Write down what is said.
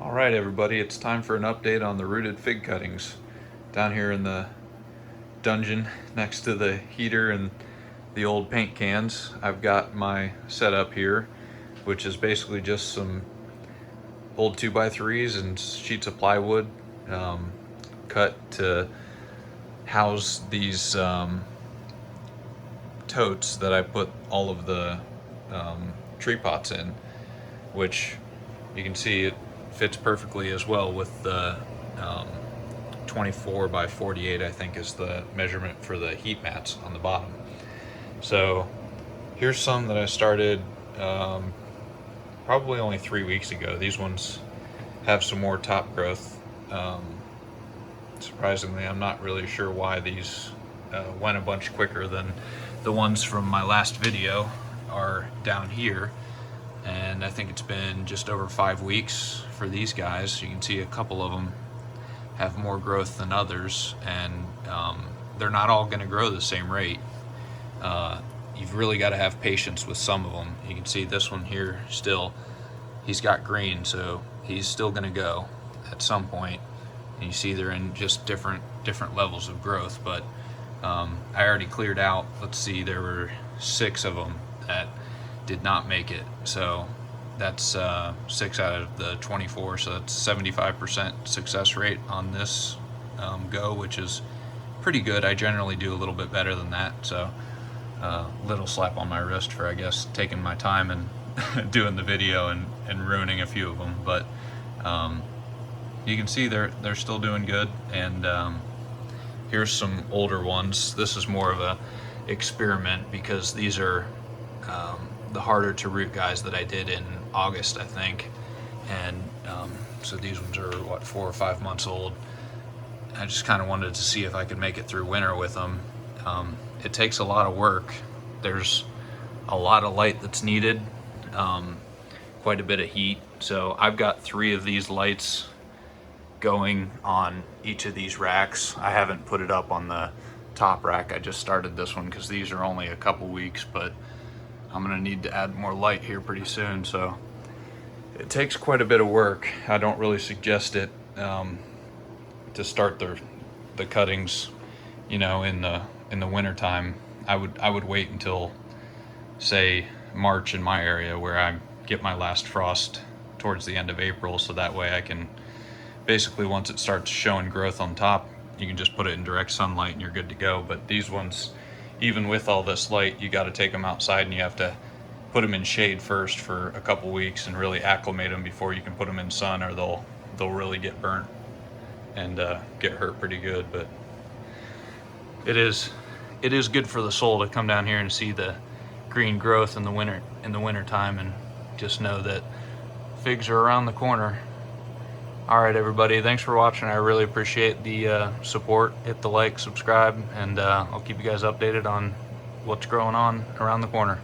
All right, everybody, it's time for an update on the rooted fig cuttings. Down here in the dungeon next to the heater and the old paint cans, I've got my setup here, which is basically just some old 2x3s and sheets of plywood cut to house these totes that I put all of the tree pots in, which you can see it fits perfectly as well with the 24 by 48, I think is the measurement for the heat mats on the bottom. So here's some that I started probably only 3 weeks ago. These ones have some more top growth. Surprisingly, I'm not really sure why these went a bunch quicker than the ones from my last video are down here. And I think it's been just over 5 weeks for these guys. You can see a couple of them have more growth than others, and they're not all going to grow the same rate. You've really got to have patience with some of them. You can see this one here still, he's got green, so he's still going to go at some point. And you see they're in just different levels of growth, but I already cleared out, let's see, there were 6 of them that did not make it. So that's 6 out of the 24, so that's 75% success rate on this go, which is pretty good. I generally do a little bit better than that, so little slap on my wrist for, I guess, taking my time and doing the video and ruining a few of them. But you can see they're still doing good. And here's some older ones. This is more of a experiment because these are the harder to root guys that I did in August, I think. And so these ones are what, 4 or 5 months old. I just kind of wanted to see if I could make it through winter with them. It takes a lot of work. There's a lot of light that's needed, quite a bit of heat. So I've got 3 of these lights going on each of these racks. I haven't put it up on the top rack. I just started this one because these are only a couple weeks, but I'm gonna need to add more light here pretty soon. So it takes quite a bit of work. I don't really suggest it to start the cuttings, you know, in the winter time. I would wait until, say, March in my area, where I get my last frost towards the end of April, so that way I can basically, once it starts showing growth on top, you can just put it in direct sunlight and you're good to go. But these ones, even with all this light, you got to take them outside and you have to put them in shade first for a couple weeks and really acclimate them before you can put them in sun, or they'll really get burnt and get hurt pretty good. But it is good for the soul to come down here and see the green growth in the winter time, and just know that figs are around the corner. All right, everybody, thanks for watching. I really appreciate the support. Hit the like, subscribe, and I'll keep you guys updated on what's growing on around the corner.